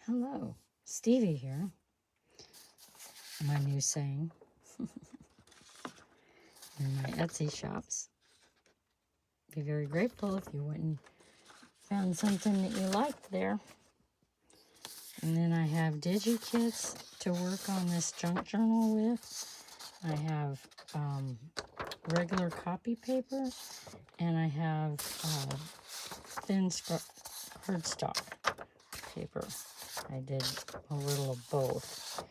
Hello, Stevie here. My new saying in my Etsy shops. Be very grateful if you went and found something that you liked there. And then I have digi-kits to work on this junk journal with. I have regular copy paper, and I have thin cardstock paper. I did a little of both.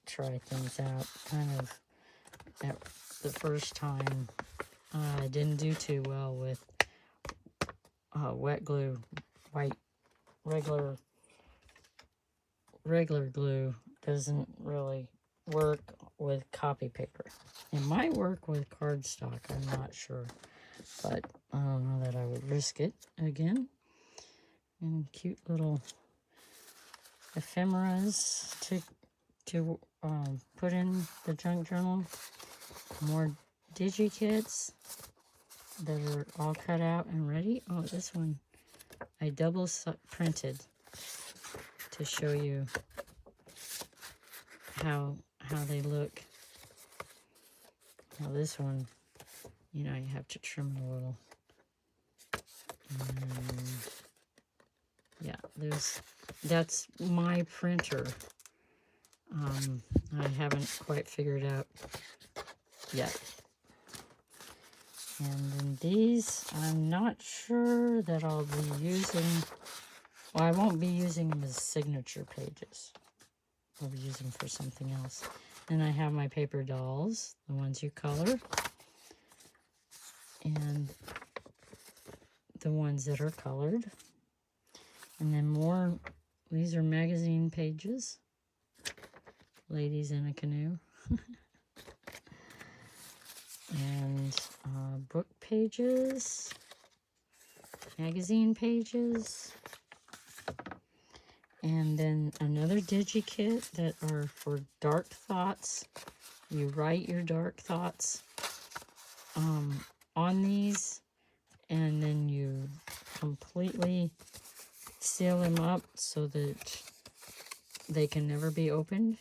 Try things out. Kind of at the first time, I didn't do too well with wet glue. White regular glue doesn't really work with copy paper. It might work with cardstock, I'm not sure, but I don't know that I would risk it again. And cute little ephemeras to put in the junk journal. More digi-kits that are all cut out and ready. Oh, this one I double printed to show you how they look. Now this one, you know, you have to trim it a little. And yeah, that's my printer. I haven't quite figured out yet. And then these, I'm not sure that I'll be using. Well, I won't be using them as signature pages. I'll be using them for something else. Then I have my paper dolls, the ones you color, and the ones that are colored. And then more, these are magazine pages. Ladies in a canoe. And book pages, magazine pages, and then another digi-kit that are for dark thoughts. You write your dark thoughts on these, and then you completely seal them up so that they can never be opened.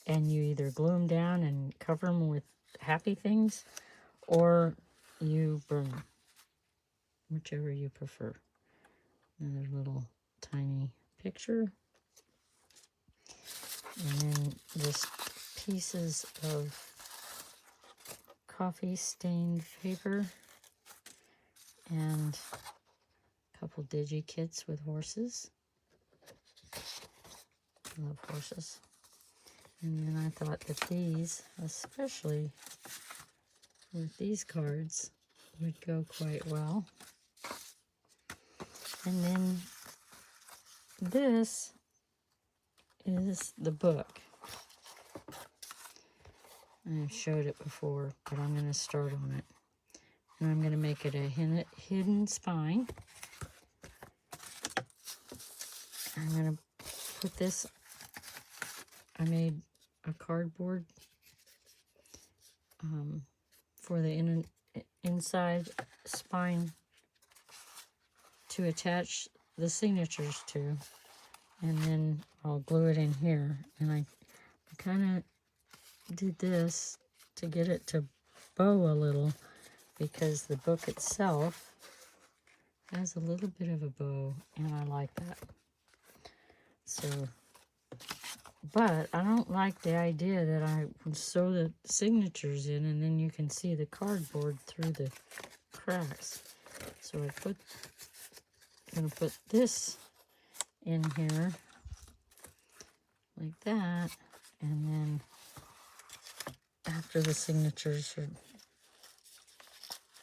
And you either glue them down and cover them with happy things, or you burn them, whichever you prefer. Another little tiny picture. And then just pieces of coffee stained paper and a couple digi-kits with horses. I love horses. And then I thought that these, especially with these cards, would go quite well. And then this is the book. I showed it before, but I'm going to start on it. And I'm going to make it a hidden spine. I'm going to put this, I made a cardboard for the inside spine to attach the signatures to, and then I'll glue it in here. And I kind of did this to get it to bow a little, because the book itself has a little bit of a bow, and I like that. So, but I don't like the idea that I would sew the signatures in and then you can see the cardboard through the cracks. So I'm going to put this in here like that, and then after the signatures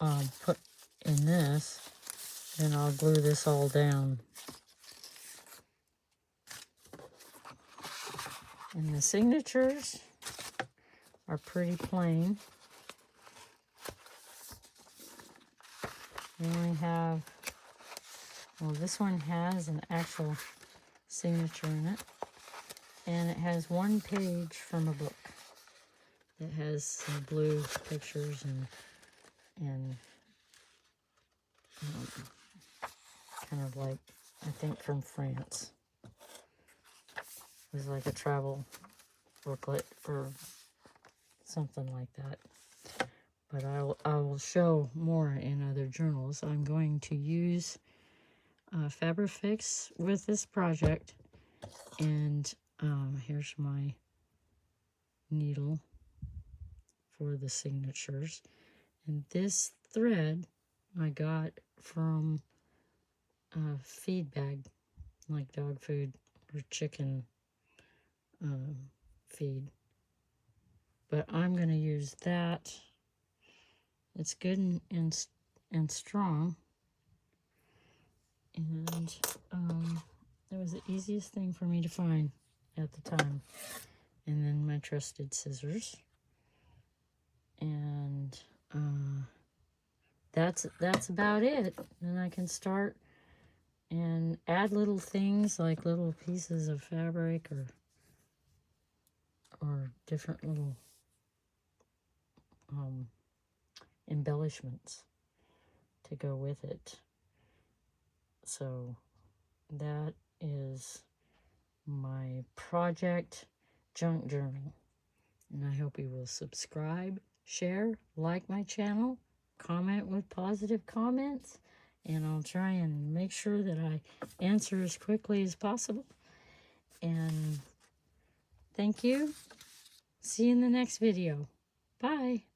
are put in this, then I'll glue this all down. And the signatures are pretty plain. We only have, well, this one has an actual signature in it. And it has one page from a book that has some blue pictures and kind of like, I think, from France. It was like a travel booklet or something like that. But I will show more in other journals. I'm going to use Fabrifix with this project. And here's my needle for the signatures. And this thread I got from a feed bag, like dog food or chicken feed. But I'm going to use that. It's good and strong. And it was the easiest thing for me to find at the time. And then my trusted scissors. And that's about it. Then I can start and add little things like little pieces of fabric or different little embellishments to go with it. So that is my project junk journal. And I hope you will subscribe, share, like my channel, comment with positive comments, and I'll try and make sure that I answer as quickly as possible. And thank you. See you in the next video. Bye.